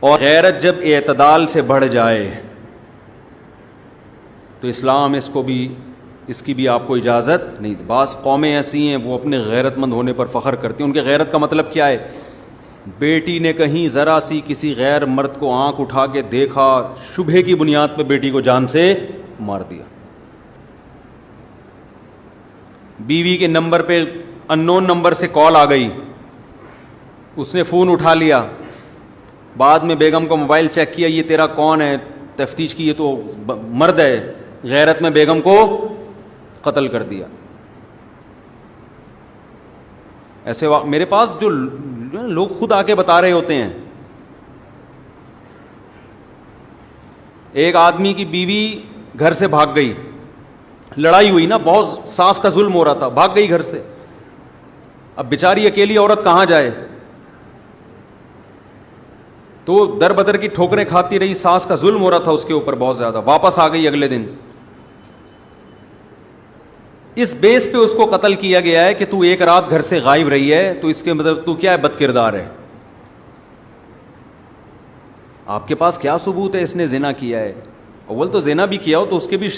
اور غیرت جب اعتدال سے بڑھ جائے تو اسلام اس کی بھی آپ کو اجازت نہیں. بعض قومیں ایسی ہیں وہ اپنے غیرت مند ہونے پر فخر کرتی ہیں. ان کے غیرت کا مطلب کیا ہے؟ بیٹی نے کہیں ذرا سی کسی غیر مرد کو آنکھ اٹھا کے دیکھا, شبہے کی بنیاد پہ بیٹی کو جان سے مار دیا. بیوی کے نمبر پہ ان نون نمبر سے کال آ گئی, اس نے فون اٹھا لیا, بعد میں بیگم کا موبائل چیک کیا, یہ تیرا کون ہے, تفتیش کی, یہ تو مرد ہے. غیرت میں بیگم کو قتل کر دیا. ایسے میرے پاس جو لوگ خود آ کے بتا رہے ہوتے ہیں. ایک آدمی کی بیوی گھر سے بھاگ گئی, لڑائی ہوئی نا, بہت ساس کا ظلم ہو رہا تھا, بھاگ گئی گھر سے. اب بیچاری اکیلی عورت کہاں جائے, تو در بدر کی ٹھوکریں کھاتی رہی, ساس کا ظلم ہو رہا تھا اس کے اوپر بہت زیادہ. واپس آ گئی اگلے دن. اس بیس پہ اس کو قتل کیا گیا ہے کہ تو ایک رات گھر سے غائب رہی ہے, تو اس کے مطلب تو کیا ہے, بد کردار ہے. آپ کے پاس کیا ثبوت ہے اس نے زنا کیا ہے؟ اول تو زنا بھی کیا ہو تو اس کے بھی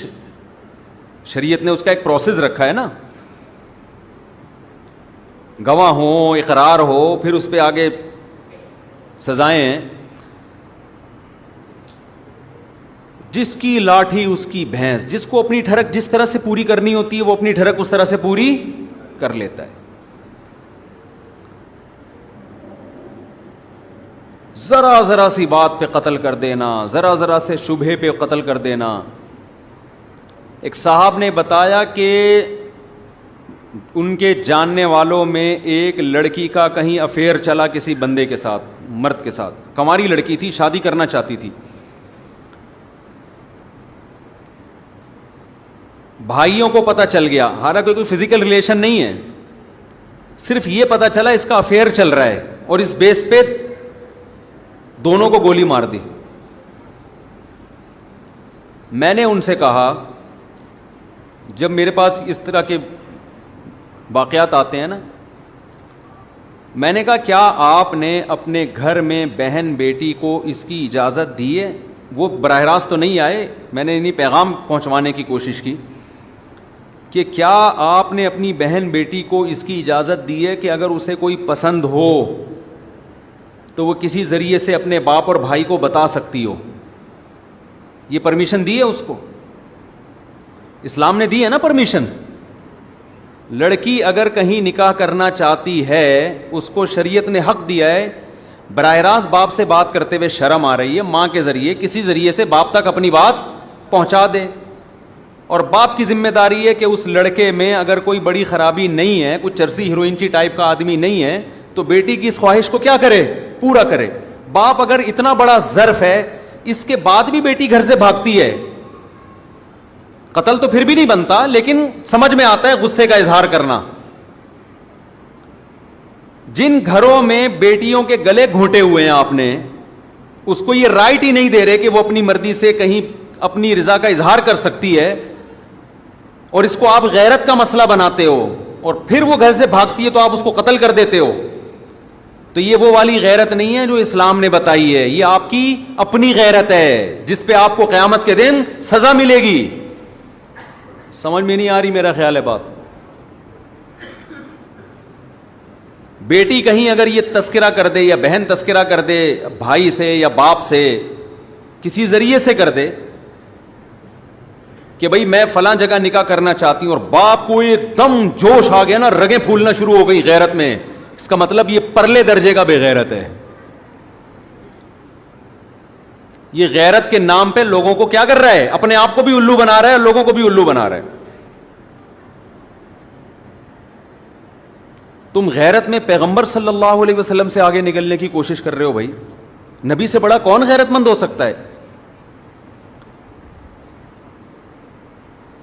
شریعت نے اس کا ایک پروسیس رکھا ہے نا, گواہ ہو, اقرار ہو, پھر اس پہ آگے سزائیں ہیں. جس کی لاٹھی اس کی بھینس, جس کو اپنی ٹھڑک جس طرح سے پوری کرنی ہوتی ہے وہ اپنی ٹھڑک اس طرح سے پوری کر لیتا ہے. ذرا ذرا سی بات پہ قتل کر دینا, ذرا ذرا سے شبہے پہ قتل کر دینا. ایک صاحب نے بتایا کہ ان کے جاننے والوں میں ایک لڑکی کا کہیں افیئر چلا کسی بندے کے ساتھ, مرد کے ساتھ. کنواری لڑکی تھی, شادی کرنا چاہتی تھی. بھائیوں کو پتہ چل گیا, حالانکہ کوئی فزیکل ریلیشن نہیں ہے, صرف یہ پتہ چلا اس کا افیئر چل رہا ہے, اور اس بیس پہ دونوں کو گولی مار دی. میں نے ان سے کہا, جب میرے پاس اس طرح کے واقعات آتے ہیں نا, میں نے کہا کیا آپ نے اپنے گھر میں بہن بیٹی کو اس کی اجازت دی ہے؟ وہ براہ راست تو نہیں آئے, میں نے انہیں پیغام پہنچوانے کی کوشش کی کہ کیا آپ نے اپنی بہن بیٹی کو اس کی اجازت دی ہے کہ اگر اسے کوئی پسند ہو تو وہ کسی ذریعے سے اپنے باپ اور بھائی کو بتا سکتی ہو؟ یہ پرمیشن دی ہے اس کو؟ اسلام نے دی ہے نا پرمیشن. لڑکی اگر کہیں نکاح کرنا چاہتی ہے, اس کو شریعت نے حق دیا ہے. براہ راست باپ سے بات کرتے ہوئے شرم آ رہی ہے, ماں کے ذریعے کسی ذریعے سے باپ تک اپنی بات پہنچا دے. اور باپ کی ذمہ داری ہے کہ اس لڑکے میں اگر کوئی بڑی خرابی نہیں ہے, کوئی چرسی ہیروئنچی ٹائپ کا آدمی نہیں ہے, تو بیٹی کی اس خواہش کو کیا کرے, پورا کرے. باپ اگر اتنا بڑا ظرف ہے, اس کے بعد بھی بیٹی گھر سے بھاگتی ہے, قتل تو پھر بھی نہیں بنتا, لیکن سمجھ میں آتا ہے غصے کا اظہار کرنا. جن گھروں میں بیٹیوں کے گلے گھونٹے ہوئے ہیں آپ نے, اس کو یہ رائٹ ہی نہیں دے رہے کہ وہ اپنی مرضی سے کہیں اپنی رضا کا اظہار کر سکتی ہے, اور اس کو آپ غیرت کا مسئلہ بناتے ہو, اور پھر وہ گھر سے بھاگتی ہے تو آپ اس کو قتل کر دیتے ہو. تو یہ وہ والی غیرت نہیں ہے جو اسلام نے بتائی ہے, یہ آپ کی اپنی غیرت ہے جس پہ آپ کو قیامت کے دن سزا ملے گی. سمجھ میں نہیں آ رہی میرا خیال ہے بات. بیٹی کہیں اگر یہ تذکرہ کر دے, یا بہن تذکرہ کر دے بھائی سے یا باپ سے, کسی ذریعے سے کر دے کہ بھئی میں فلاں جگہ نکاح کرنا چاہتی ہوں, اور باپ کو ایک دم جوش آ گیا نا, رگیں پھولنا شروع ہو گئی غیرت میں, اس کا مطلب یہ پرلے درجے کا بے غیرت ہے. یہ غیرت کے نام پہ لوگوں کو کیا کر رہا ہے, اپنے آپ کو بھی الو بنا رہا ہے اور لوگوں کو بھی الو بنا رہا ہے. تم غیرت میں پیغمبر صلی اللہ علیہ وسلم سے آگے نکلنے کی کوشش کر رہے ہو. بھائی نبی سے بڑا کون غیرت مند ہو سکتا ہے؟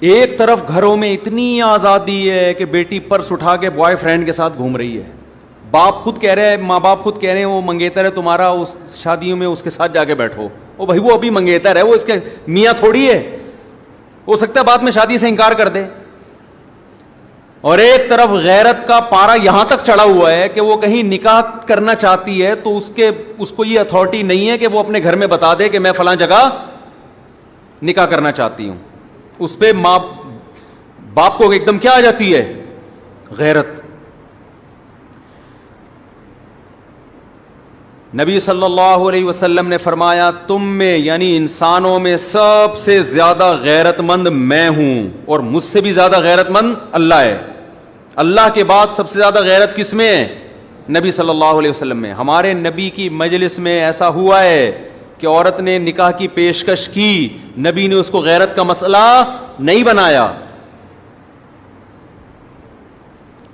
ایک طرف گھروں میں اتنی آزادی ہے کہ بیٹی پرس اٹھا کے بوائے فرینڈ کے ساتھ گھوم رہی ہے, باپ خود کہہ رہے ہیں, ماں باپ خود کہہ رہے ہیں وہ منگیتر ہے تمہارا, اس شادیوں میں اس کے ساتھ جا کے بیٹھو. او بھائی وہ ابھی منگیتر ہے, وہ اس کے میاں تھوڑی ہے, ہو سکتا ہے بعد میں شادی سے انکار کر دے. اور ایک طرف غیرت کا پارا یہاں تک چڑھا ہوا ہے کہ وہ کہیں نکاح کرنا چاہتی ہے تو اس کو یہ اتھارٹی نہیں ہے کہ وہ اپنے گھر میں بتا دے کہ میں فلاں جگہ نکاح کرنا چاہتی ہوں. اس پہ ماں باپ کو ایک دم کیا آ جاتی ہے؟ غیرت. نبی صلی اللہ علیہ وسلم نے فرمایا تم میں یعنی انسانوں میں سب سے زیادہ غیرت مند میں ہوں اور مجھ سے بھی زیادہ غیرت مند اللہ ہے. اللہ کے بعد سب سے زیادہ غیرت کس میں ہے؟ نبی صلی اللہ علیہ وسلم میں. ہمارے نبی کی مجلس میں ایسا ہوا ہے کہ عورت نے نکاح کی پیشکش کی, نبی نے اس کو غیرت کا مسئلہ نہیں بنایا.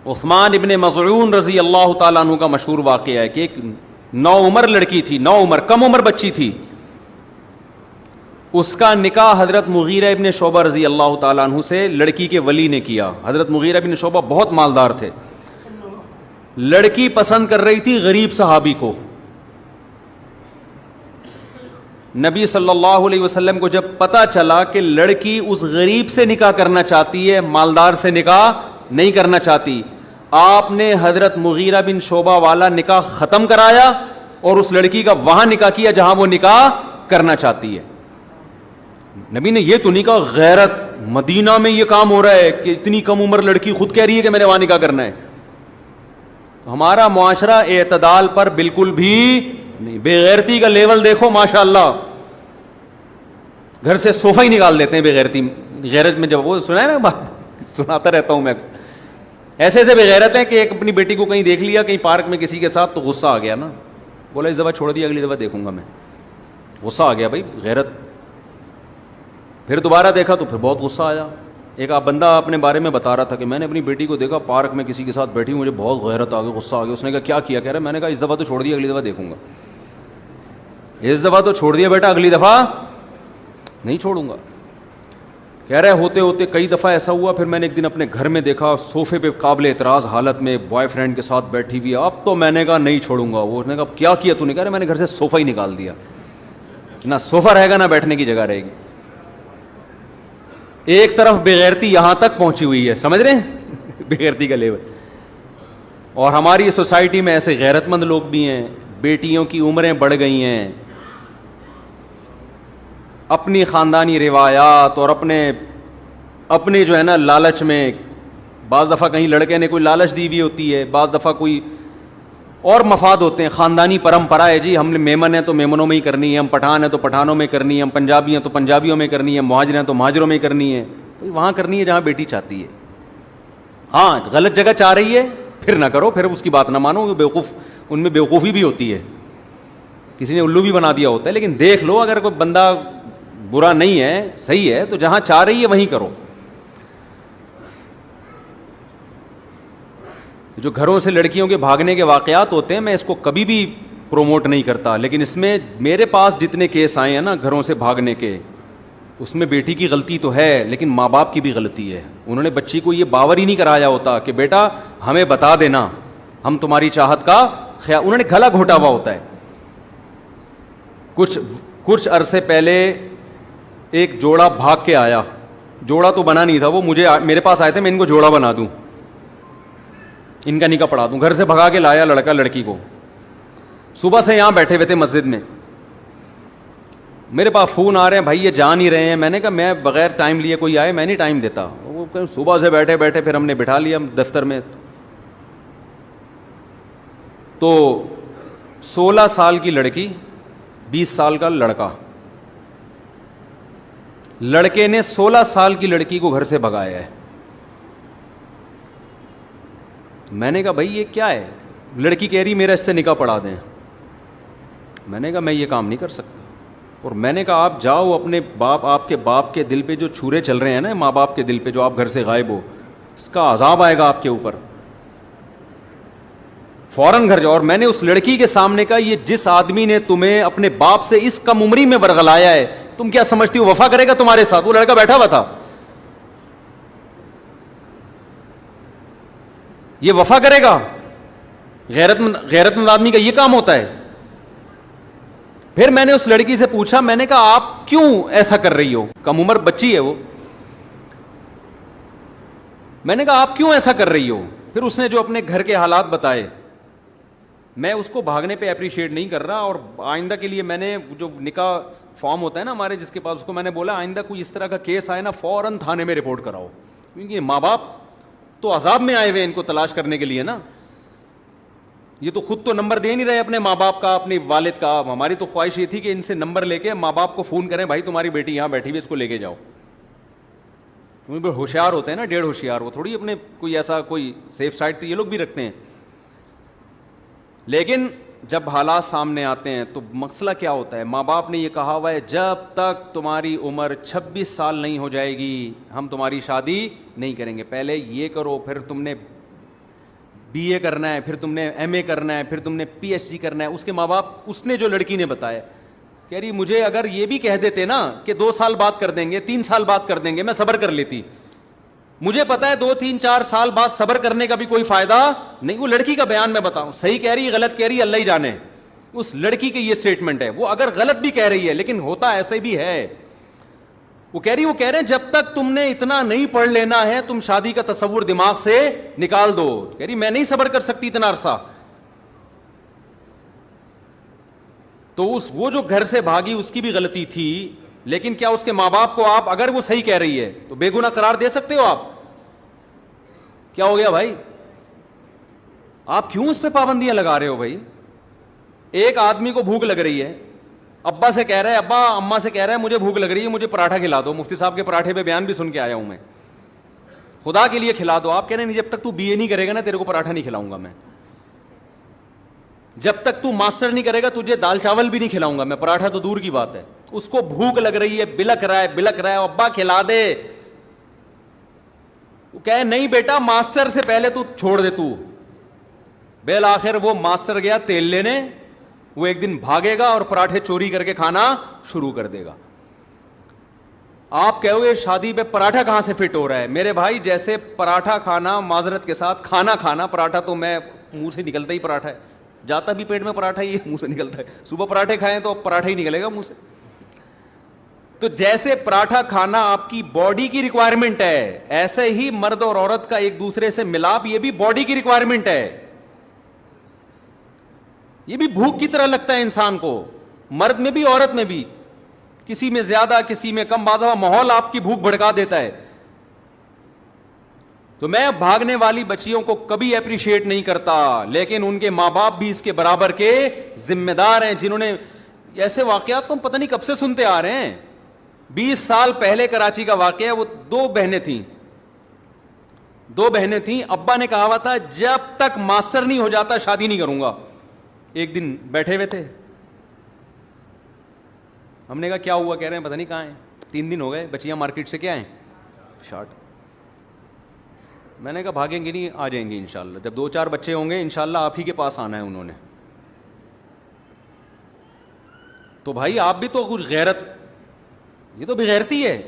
عثمان ابن مظعون رضی اللہ تعالیٰ عنہ کا مشہور واقعہ ہے کہ ایک نوعمر لڑکی تھی, نوعمر کم عمر بچی تھی, اس کا نکاح حضرت مغیرہ ابن شعبہ رضی اللہ تعالیٰ عنہ سے لڑکی کے ولی نے کیا. حضرت مغیرہ ابن شعبہ بہت مالدار تھے. لڑکی پسند کر رہی تھی غریب صحابی کو. نبی صلی اللہ علیہ وسلم کو جب پتا چلا کہ لڑکی اس غریب سے نکاح کرنا چاہتی ہے, مالدار سے نکاح نہیں کرنا چاہتی, آپ نے حضرت مغیرہ بن شعبہ والا نکاح ختم کرایا اور اس لڑکی کا وہاں نکاح کیا جہاں وہ نکاح کرنا چاہتی ہے. نبی نے یہ تو نہیں کہا غیرت مدینہ میں یہ کام ہو رہا ہے کہ اتنی کم عمر لڑکی خود کہہ رہی ہے کہ میں نے وہاں نکاح کرنا ہے. ہمارا معاشرہ اعتدال پر بالکل بھی نہیں. بے غیرتی کا لیول دیکھو ماشاء اللہ, گھر سے صوفہ ہی نکال دیتے ہیں بے غیرتی. غیرت میں جب وہ سنا ہے نا بات, سناتا رہتا ہوں میں, ایسے ایسے بے غیرت ہیں کہ ایک اپنی بیٹی کو کہیں دیکھ لیا کہیں پارک میں کسی کے ساتھ تو غصہ آ گیا نا, بولا اس دفعہ چھوڑ دیا اگلی دفعہ دیکھوں گا میں. غصہ آ گیا بھائی, غیرت. پھر دوبارہ دیکھا تو پھر بہت غصہ آیا. ایک بندہ اپنے بارے میں بتا رہا تھا کہ میں نے اپنی بیٹی کو دیکھا پارک میں کسی کے ساتھ بیٹھی, مجھے بہت غیرت آ گئی, غصہ آ گیا. اس نے کہا کیا کیا؟ کہہ رہا میں نے کہا اس دفعہ تو چھوڑ دیا اگلی دفعہ دیکھوں گا. اس دفعہ تو چھوڑ دیا بیٹا, اگلی دفعہ نہیں چھوڑوں گا. کہہ رہے ہوتے ہوتے کئی دفعہ ایسا ہوا, پھر میں نے ایک دن اپنے گھر میں دیکھا صوفے پہ قابل اعتراض حالت میں بوائے فرینڈ کے ساتھ بیٹھی ہوئی. اب تو میں نے کہا نہیں چھوڑوں گا. وہ نے کہا کیا کیا تو نے؟ کہہ رہے میں نے گھر سے صوفہ ہی نکال دیا, نہ صوفہ رہے گا نہ بیٹھنے کی جگہ رہے گی. ایک طرف بےغیرتی یہاں تک پہنچی ہوئی ہے, سمجھ رہے ہیں بےغیرتی کا لیول. اور ہماری سوسائٹی میں ایسے غیرت مند لوگ بھی ہیں, بیٹیوں کی عمریں بڑھ گئی ہیں, اپنی خاندانی روایات اور اپنے جو ہے نا لالچ میں. بعض دفعہ کہیں لڑکے نے کوئی لالچ دی ہوئی ہوتی ہے, بعض دفعہ کوئی اور مفاد ہوتے ہیں. خاندانی پرمپرا ہے جی, ہم میمن ہیں تو میمنوں میں ہی کرنی ہے, ہم پٹھان ہیں تو پٹھانوں میں کرنی ہے, ہم پنجابی ہیں تو پنجابیوں میں کرنی ہے, مہاجر ہیں تو مہاجروں میں کرنی ہے. وہاں کرنی ہے جہاں بیٹی چاہتی ہے. ہاں غلط جگہ چاہ رہی ہے پھر نہ کرو, پھر اس کی بات نہ مانو. بیوقوف, ان میں بیوقوفی بھی ہوتی ہے, کسی نے الو بھی بنا دیا ہوتا ہے. لیکن دیکھ لو, اگر کوئی بندہ برا نہیں ہے صحیح ہے تو جہاں چاہ رہی ہے وہیں کرو. جو گھروں سے لڑکیوں کے بھاگنے کے واقعات ہوتے ہیں میں اس کو کبھی بھی پروموٹ نہیں کرتا, لیکن اس میں میرے پاس جتنے کیس آئے ہیں نا گھروں سے بھاگنے کے, اس میں بیٹی کی غلطی تو ہے لیکن ماں باپ کی بھی غلطی ہے. انہوں نے بچی کو یہ باور ہی نہیں کرایا ہوتا کہ بیٹا ہمیں بتا دینا, ہم تمہاری چاہت کا خیال. انہوں نے گلا گھوٹا ہوا ہوتا ہے. کچھ عرصے پہلے ایک جوڑا بھاگ کے آیا, جوڑا تو بنا نہیں تھا, وہ میرے پاس آئے تھے میں ان کو جوڑا بنا دوں, ان کا نکاح پڑھا دوں. گھر سے بھگا کے لایا لڑکا لڑکی کو. صبح سے یہاں بیٹھے ہوئے تھے مسجد میں, میرے پاس فون آ رہے ہیں بھائی یہ جا نہیں رہے ہیں. میں نے کہا میں بغیر ٹائم لیے کوئی آئے میں نہیں ٹائم دیتا. وہ صبح سے بیٹھے بیٹھے پھر ہم نے بٹھا لیا دفتر میں. تو 16 سال کی لڑکی 20 سال کا لڑکا, لڑکے نے 16 سال کی لڑکی کو گھر سے بھگایا ہے. میں نے کہا بھائی یہ کیا ہے؟ لڑکی کہہ رہی میرا اس سے نکاح پڑھا دیں. میں نے کہا میں یہ کام نہیں کر سکتا. اور میں نے کہا آپ جاؤ اپنے باپ, آپ کے باپ کے دل پہ جو چھرے چل رہے ہیں نا ماں باپ کے دل پہ, جو آپ گھر سے غائب ہو, اس کا عذاب آئے گا آپ کے اوپر. فوراً گھر جاؤ. اور میں نے اس لڑکی کے سامنے کہا یہ جس آدمی نے تمہیں اپنے باپ سے اس کم عمری میں ورغلایا ہے, تم کیا سمجھتی ہو وفا کرے گا تمہارے ساتھ؟ وہ لڑکا بیٹھا ہوا تھا, یہ وفا کرے گا؟ غیرت مند آدمی کا یہ کام ہوتا ہے. پھر میں نے اس لڑکی سے پوچھا, میں نے کہا آپ کیوں ایسا کر رہی ہو؟ کم عمر بچی ہے وہ. میں نے کہا آپ کیوں ایسا کر رہی ہو؟ پھر اس نے جو اپنے گھر کے حالات بتائے، میں اس کو بھاگنے پہ اپریشیٹ نہیں کر رہا، اور آئندہ کے لیے میں نے جو نکاح فارم ہوتا ہے نا ہمارے جس کے پاس، اس کو میں نے بولا آئندہ کوئی اس طرح کا کیس آئے نا فوراً تھانے میں رپورٹ کراؤ، کیونکہ ماں باپ تو عذاب میں آئے ہوئے ان کو تلاش کرنے کے لیے نا، یہ تو خود تو نمبر دے نہیں رہے اپنے ماں باپ کا، اپنی والد کا. ہماری تو خواہش یہ تھی کہ ان سے نمبر لے کے ماں باپ کو فون کریں، بھائی تمہاری بیٹی یہاں بیٹھی ہوئی، اس کو لے کے جاؤ. ہوشیار ہوتے ہیں نا، ڈیڑھ ہوشیار، وہ تھوڑی اپنے کوئی ایسا کوئی سیف سائڈ تو یہ لوگ بھی رکھتے ہیں. لیکن جب حالات سامنے آتے ہیں تو مسئلہ کیا ہوتا ہے؟ ماں باپ نے یہ کہا ہوا ہے جب تک تمہاری عمر 26 سال نہیں ہو جائے گی ہم تمہاری شادی نہیں کریں گے. پہلے یہ کرو، پھر تم نے بی اے کرنا ہے، پھر تم نے ایم اے کرنا ہے، پھر تم نے پی ایچ ڈی کرنا ہے. اس کے ماں باپ، اس نے جو لڑکی نے بتایا، کہہ رہی مجھے اگر یہ بھی کہہ دیتے نا کہ 2 سال بعد کر دیں گے، 3 سال بعد کر دیں گے، میں صبر کر لیتی. مجھے پتا ہے 2 3 4 سال بعد صبر کرنے کا بھی کوئی فائدہ نہیں. وہ لڑکی کا بیان میں بتاؤں، صحیح کہہ رہی ہے غلط کہہ رہی ہے اللہ ہی جانے. اس لڑکی کی یہ سٹیٹمنٹ ہے، وہ اگر غلط بھی کہہ رہی ہے لیکن ہوتا ایسے بھی ہے. وہ کہہ رہے ہیں جب تک تم نے اتنا نہیں پڑھ لینا ہے تم شادی کا تصور دماغ سے نکال دو. کہہ رہی میں نہیں صبر کر سکتی اتنا عرصہ. تو وہ جو گھر سے بھاگی اس کی بھی غلطی تھی، لیکن کیا اس کے ماں باپ کو آپ، اگر وہ صحیح کہہ رہی ہے تو بے گناہ قرار دے سکتے ہو؟ آپ کیا ہو گیا بھائی؟ آپ کیوں اس پہ پابندیاں لگا رہے ہو بھائی؟ ایک آدمی کو بھوک لگ رہی ہے، ابا سے کہہ رہا ہے، ابا اماں سے کہہ رہا ہے مجھے بھوک لگ رہی ہے، مجھے پراٹھا کھلا دو. مفتی صاحب کے پراٹھے پہ بیان بھی سن کے آیا ہوں میں، خدا کے لیے کھلا دو. آپ کہہ رہے ہیں جب تک تو بی اے نہیں کرے گا نا تیرے کو پراٹھا نہیں کھلاؤں گا میں، جب تک تو ماسٹر نہیں کرے گا تجھے دال چاول بھی نہیں کھلاؤں گا میں، پراٹھا تو دور کی بات ہے. اس کو بھوک لگ رہی ہے، بلک رہا ہے، ابا کھلا دے. وہ کہے نہیں بیٹا ماسٹر سے پہلے تو چھوڑ دے. تو بالآخر وہ ماسٹر گیا تیل لینے، وہ ایک دن بھاگے گا اور پراٹھے چوری کر کے کھانا شروع کر دے گا. آپ کہو گے شادی پہ پراٹھا کہاں سے فٹ ہو رہا ہے؟ میرے بھائی جیسے پراٹھا کھانا، معذرت کے ساتھ کھانا کھانا، پراٹھا تو میں منہ سے نکلتا ہی پراٹھا ہے، جاتا بھی پیٹ میں پراٹھا ہی ہے، منہ سے نکلتا ہے. صبح پراٹھے کھائیں تو پراٹھا ہی نکلے گا منہ سے. تو جیسے پراٹھا کھانا آپ کی باڈی کی ریکوائرمنٹ ہے، ایسے ہی مرد اور عورت کا ایک دوسرے سے ملاپ یہ بھی باڈی کی ریکوائرمنٹ ہے. یہ بھی بھوک کی طرح لگتا ہے انسان کو، مرد میں بھی عورت میں بھی، کسی میں زیادہ کسی میں کم. بعض ماحول آپ کی بھوک بھڑکا دیتا ہے. تو میں بھاگنے والی بچیوں کو کبھی اپریشیٹ نہیں کرتا، لیکن ان کے ماں باپ بھی اس کے برابر کے ذمہ دار ہیں، جنہوں نے ایسے واقعات تم پتہ نہیں کب سے سنتے آ رہے ہیں. 20 سال پہلے کراچی کا واقعہ ہے. وہ 2 بہنیں تھیں. ابا نے کہا ہوا تھا جب تک ماسٹر نہیں ہو جاتا شادی نہیں کروں گا. ایک دن بیٹھے ہوئے تھے، ہم نے کہا کیا ہوا؟ کہہ رہے ہیں پتہ نہیں کہاں ہیں، 3 دن ہو گئے بچیاں مارکیٹ سے کیا ہیں شارٹ. میں نے کہا بھاگیں گے نہیں، آ جائیں گے انشاءاللہ، جب 2 4 بچے ہوں گے انشاءاللہ آپ ہی کے پاس آنا ہے انہوں نے. تو بھائی آپ بھی تو کچھ غیرت، یہ تو بغیرتی ہے.